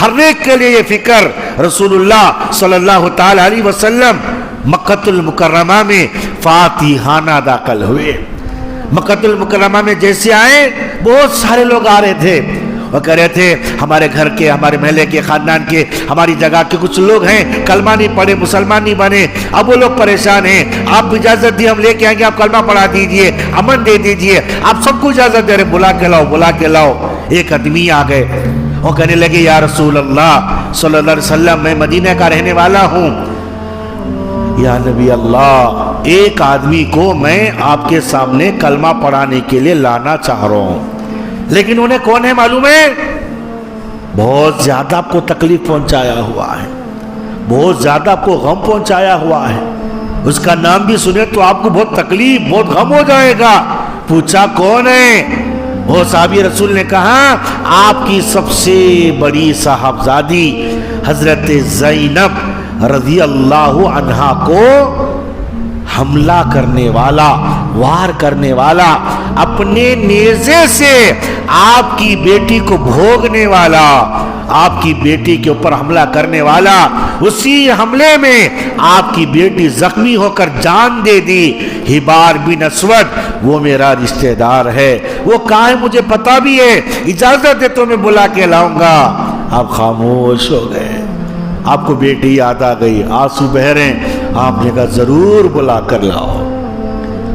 ہر ایک کے لیے یہ فکر رسول اللہ صلی اللہ تعالی علیہ وسلم مکۃ المکرمہ میں فاتحانہ داخل ہوئے. مکۃ المکرمہ میں جیسے آئے بہت سارے لوگ آ رہے تھے. وہ کہہ رہے تھے ہمارے گھر کے، ہمارے محلے کے، خاندان کے، ہماری جگہ کے کچھ لوگ ہیں کلمہ نہیں پڑھے، مسلمان نہیں بنے. اب وہ لوگ پریشان ہیں. آپ اجازت دی، ہم لے کے آئیں گے، آپ کلمہ پڑھا دیجئے، امن دے دیجئے. آپ سب کو اجازت دے رہے، بلا کے لاؤ، بلا کے لاؤ. ایک آدمی آ گئے. وہ کہنے لگے یا رسول اللہ صلی اللہ علیہ وسلم میں مدینہ کا رہنے والا ہوں. یا نبی اللہ، ایک آدمی کو میں آپ کے سامنے کلمہ پڑھانے کے لیے لانا چاہ رہا ہوں، لیکن انہیں کون ہے معلوم ہے؟ بہت زیادہ آپ کو تکلیف پہنچایا ہوا ہے، بہت زیادہ آپ کو غم پہنچایا ہوا ہے. اس کا نام بھی سنے تو آپ کو بہت تکلیف، بہت غم ہو جائے گا. پوچھا کون ہے؟ وہ صحابی رسول نے کہا آپ کی سب سے بڑی صاحبزادی حضرت زینب رضی اللہ عنہا کو حملہ کرنے والا، وار کرنے والا، اپنے نیزے سے آپ کی بیٹی کو بھوگنے والا، آپ کی بیٹی کے اوپر حملہ کرنے والا، اسی حملے میں آپ کی بیٹی زخمی ہو کر جان دے دی. ہبار بن اسود وہ میرا رشتہ دار ہے. وہ کہاں ہے مجھے پتا بھی ہے، اجازت دے تو میں بلا کے لاؤں گا. آپ خاموش ہو گئے. آپ کو بیٹی یاد آ گئی، آنسو بہہ رہے ہیں. آپ نے کہا ضرور بلا کر لاؤ.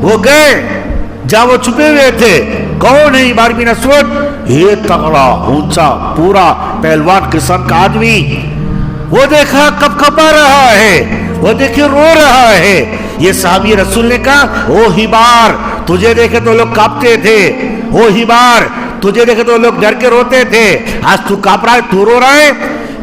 وہ گئے جہاں وہ چھپے ہوئے تھے. کون ہے ہبار بن اسود؟ یہ تگڑا اونچا پورا پہلوان قسم کا آدمی. وہ دیکھا کب کپا رہا ہے، وہ دیکھے رو رہا ہے. یہ صحابی رسول نے کہا او ہبار، تجھے دیکھے تو لوگ کانپتے تھے. او ہبار، تجھے دیکھے تو لوگ ڈر کے روتے تھے. آج تو کانپ رہا ہے، تو رو رہا ہے.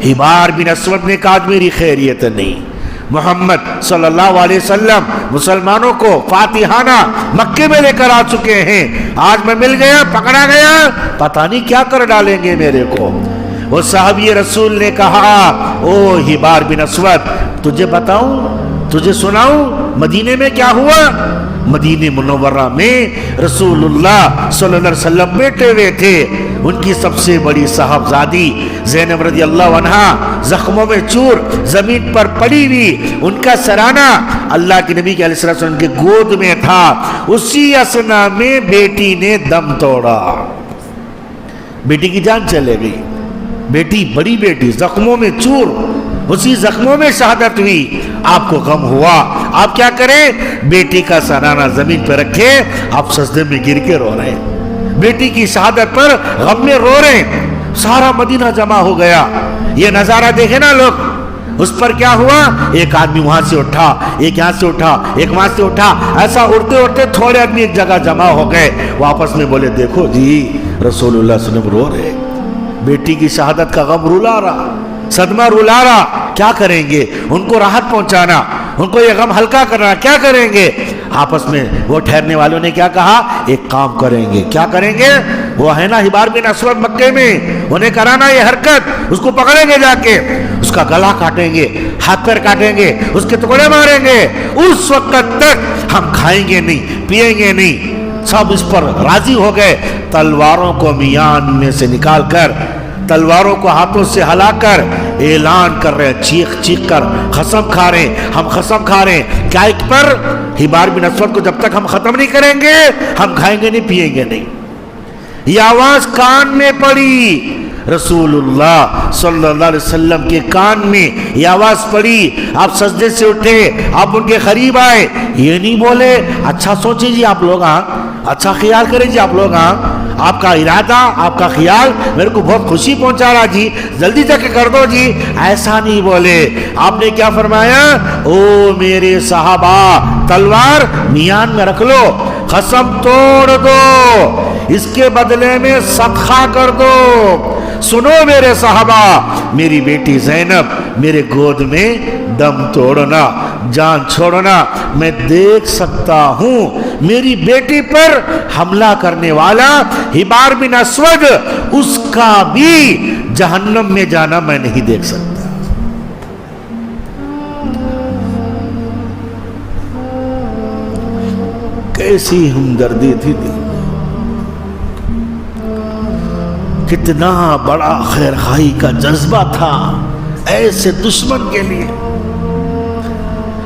ہبار بن اسود نے کہا میری خیریت نہیں. محمد صلی اللہ علیہ وسلم مسلمانوں کو فاتحانہ مکے میں لے کر آ چکے ہیں. آج میں مل گیا، پکڑا گیا، پتہ نہیں کیا کر ڈالیں گے میرے کو. وہ صحابی رسول نے کہا او ہبار بن اسود، تجھے بتاؤں، تجھے سناؤں مدینے میں کیا ہوا؟ مدینہ منورہ میں رسول اللہ صلی اللہ علیہ وسلم بیٹھے ہوئے تھے. ان کی سب سے بڑی صاحبزادی زینب رضی اللہ عنہا زخموں میں چور زمین پر پڑی ہوئی، ان کا سرانہ اللہ کے نبی کے علیہ السلام کے گود میں تھا. اسی اثنا میں بیٹی نے دم توڑا، بیٹی کی جان چلے گئی. بیٹی، بڑی بیٹی زخموں میں چور، اسی زخموں میں شہادت ہوئی. آپ کو غم ہوا، آپ کیا کریں؟ بیٹی کا سرانہ زمین پہ رکھے، آپ سجدے میں گر کے رو رہے ہیں. بیٹی کی شہادت پر غم میں رو رہے ہیں. سارا مدینہ جمع ہو گیا. یہ نظارہ دیکھے نا لوگ. اس پر کیا ہوا؟ ایک آدمی وہاں سے اٹھا، ایک یہاں سے اٹھا، ایک وہاں سے اٹھا. ایسا اڑتے اڑتے تھوڑے آدمی ایک جگہ جمع ہو گئے. واپس میں بولے دیکھو جی رسول اللہ صلی اللہ علیہ وسلم رو رہے، بیٹی کی شہادت کا غم رلا رہا، صدمہ رلا رہا. کیا کریں گے؟ ان کو راحت پہنچانا، ان کو یہ غم ہلکا کرنا. کیا کریں گے؟ آپس میں وہ ٹھہرنے والوں نے کیا کہا؟ ایک کام کریں گے. کیا کریں گے؟ وہ ہے نا ہبار بن اسود مکے میں، انہیں کرانا یہ حرکت. اس کو پکڑیں گے، جا کے اس کا گلا کاٹیں گے، ہاتھ پیر کاٹیں گے، اس کے ٹکڑے ماریں گے. اس وقت تک ہم کھائیں گے نہیں، پیئیں گے نہیں. سب اس پر راضی ہو گئے. تلواروں کو میان میں سے نکال کر، تلواروں کو ہاتھوں سے ہلا کر اعلان کر رہے، چیخ چیخ کر قسم کھا رہے. ہم قسم کھا رہے ہیں کیا ایک پر؟ ہبار بن اسود کو جب تک ہم ختم نہیں کریں گے ہم کھائیں گے نہیں، پیئیں گے نہیں. یہ آواز کان میں پڑی، رسول اللہ صلی اللہ علیہ وسلم کے کان میں یہ آواز پڑی. آپ سجدے سے اٹھے، آپ ان کے قریب آئے. یہ نہیں بولے اچھا سوچیں جی آپ لوگ، ہاں اچھا خیال کریں جی آپ لوگ، ہاں آپ کا ارادہ، آپ کا خیال میرے کو بہت خوشی پہنچا رہا جی، جلدی جا کے کر دو جی. ایسا نہیں بولے. آپ نے کیا فرمایا؟ او میرے صحابہ، تلوار میان میں رکھ لو، قسم توڑ دو، اس کے بدلے میں صدقہ کر دو. سنو میرے صحابہ، میری بیٹی زینب میرے گود میں دم توڑنا، جان چھوڑنا میں دیکھ سکتا ہوں. میری بیٹی پر حملہ کرنے والا ہبار بن اسود، اس کا بھی جہنم میں جانا میں نہیں دیکھ سکتا. کیسی ہمدردی تھی دل. کتنا بڑا خیر خواہی کا جذبہ تھا ایسے دشمن کے لیے.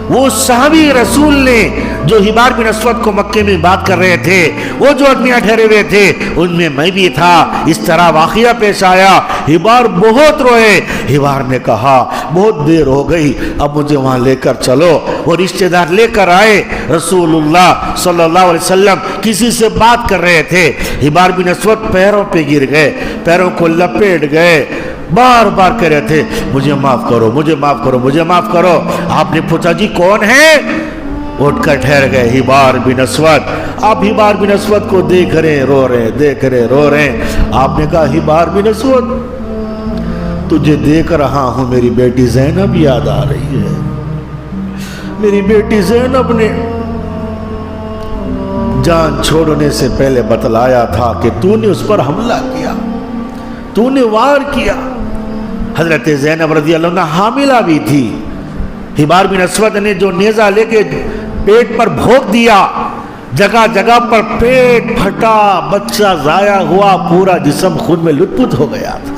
وہ صحابی رسول نے جو حبار بن اسود کو مکے میں بات کر رہے تھے, وہ جو آدمیاں ٹھہرے ہوئے تھے, ان میں میں بھی تھا. اس طرح واقعہ پیش آیا. حبار بہت روئے. حبار نے کہا بہت دیر ہو گئی, اب مجھے وہاں لے کر چلو. وہ رشتہ دار لے کر آئے. رسول اللہ صلی اللہ علیہ وسلم کسی سے بات کر رہے تھے. حبار بن اسود پیروں پہ گر گئے, پیروں کو لپیٹ گئے, بار بار کہہ رہے تھے مجھے معاف کرو, مجھے معاف کرو, مجھے معاف کرو. آپ نے پوچھا جی کون ہے؟ اٹھ کر ٹھہر گئے حبار بن اسود. آپ حبار بن اسود کو دیکھ رہے رو رہے, دیکھ رہے رو رہے. آپ نے کہا حبار بن اسود تجھے دیکھ رہا ہوں, میری بیٹی زینب یاد آ رہی ہے. میری بیٹی زینب نے جان چھوڑنے سے پہلے بتلایا تھا کہ تو نے اس پر حملہ کیا, تو نے وار کیا. حضرت زینب رضی اللہ عنہ حاملہ بھی تھی. حبار بن اسود نے جو نیزہ لے کے پیٹ پر بھونک دیا, جگہ جگہ پر پیٹ پھٹا, بچہ ضائع ہوا, پورا جسم خون میں لت پت ہو گیا تھا.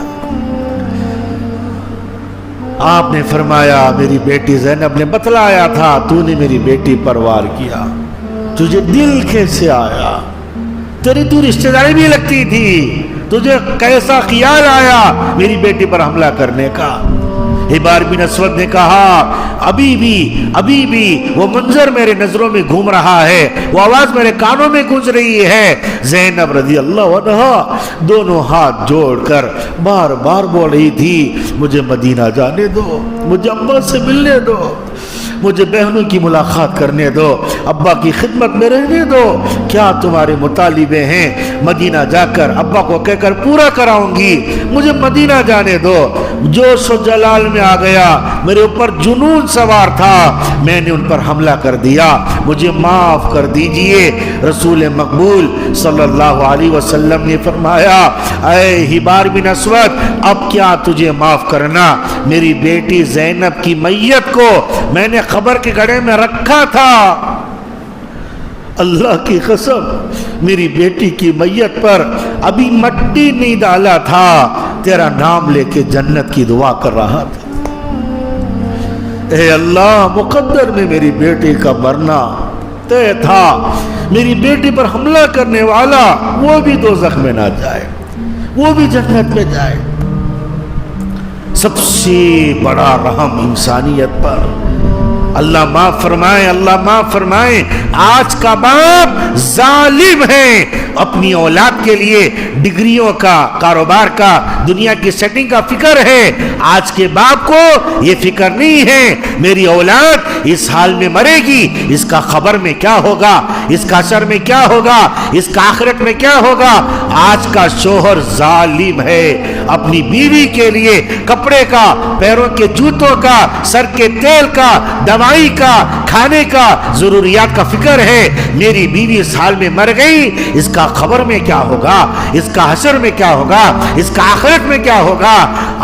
آپ نے فرمایا میری بیٹی زینب نے بتلایا تھا تو نے میری بیٹی پر وار کیا. تجھے دل کیسے آیا؟ تیری تو رشتہ داری بھی لگتی تھی, تجھے کیسا خیال آیا میری بیٹی پر حملہ کرنے کا؟ حبار بن اسود نے کہا ابھی بھی وہ منظر میرے نظروں میں گھوم رہا ہے, وہ آواز میرے کانوں میں گونج رہی ہے. زینب رضی اللہ عنہا دونوں ہاتھ جوڑ کر بار بار بول رہی تھی مجھے مدینہ جانے دو, مجھے ابا سے ملنے دو, مجھے بہنوں کی ملاقات کرنے دو, ابا کی خدمت میں رہنے دو. کیا تمہارے مطالبے ہیں؟ مدینہ جا کر ابا کو کہہ کر پورا کراؤں گی, مجھے مدینہ جانے دو. جوش و جلال میں آ گیا, میرے اوپر جنون سوار تھا, میں نے ان پر حملہ کر دیا, مجھے معاف کر دیجئے. رسول مقبول صلی اللہ علیہ وسلم نے فرمایا اے حبار بن اسود اب کیا تجھے معاف کرنا؟ میری بیٹی زینب کی میت کو میں نے قبر کے گڑھے میں رکھا تھا. اللہ کی قسم میری بیٹی کی میت پر ابھی مٹی نہیں ڈالا تھا, تیرا نام لے کے جنت کی دعا کر رہا تھا. اے اللہ مقدر میں میری بیٹی کا مرنا طے تھا, میری بیٹی پر حملہ کرنے والا وہ بھی دوزخ میں نہ جائے, وہ بھی جنت میں جائے. سب سے بڑا رحم انسانیت پر. اللہ معاف فرمائے, اللہ معاف فرمائے. آج کا باپ ظالم ہے, اپنی اولاد کے لیے ڈگریوں کا, کاروبار کا, دنیا کی سیٹنگ کا فکر ہے. آج کے باپ کو یہ فکر نہیں ہے میری اولاد اس حال میں مرے گی, اس کا خبر میں کیا ہوگا, اس کا اثر میں کیا ہوگا, اس کا آخرت میں کیا ہوگا. آج کا شوہر ظالم ہے, اپنی بیوی کے لیے کپڑے کا, پیروں کے جوتوں کا, سر کے تیل کا, دوائی کا, کھانے کا, ضروریات کا فکر ہے. میری بیوی اس حال میں مر گئی, اس کا خبر میں کیا ہوگا, اس کا حشر میں کیا ہوگا, اس کا آخرت میں کیا ہوگا.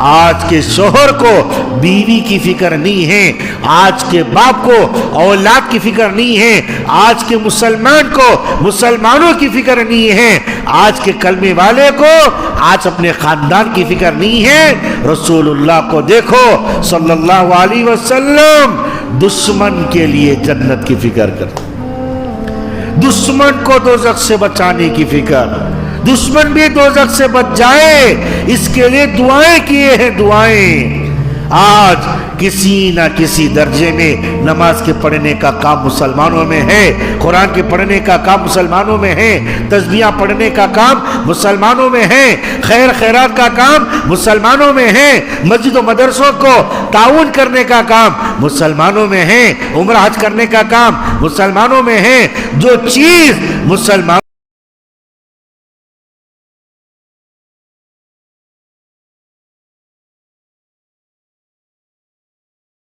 آج کے شوہر کو بیوی کی فکر نہیں ہے, آج کے باپ کو اولاد کی فکر نہیں ہے, آج کے مسلمان کو مسلمانوں کی فکر نہیں ہے, آج کے کلمے والے کو آج اپنے خاندان کی فکر نہیں ہے. رسول اللہ کو دیکھو صلی اللہ علیہ وسلم دشمن کے لیے جنت کی فکر کرتے, دشمن کو دوزخ سے بچانے کی فکر, دشمن بھی دوزخ سے بچ جائے اس کے لیے دعائیں کیے ہیں, دعائیں. آج کسی نہ کسی درجے میں نماز کے پڑھنے کا کام مسلمانوں میں ہے, قرآن کے پڑھنے کا کام مسلمانوں میں ہے, تسبیحاں پڑھنے کا کام مسلمانوں میں ہے, خیر خیرات کا کام مسلمانوں میں ہے, مسجد و مدرسوں کو تعاون کرنے کا کام مسلمانوں میں ہے, عمرہ حج کرنے کا کام مسلمانوں میں ہے. جو چیز مسلمان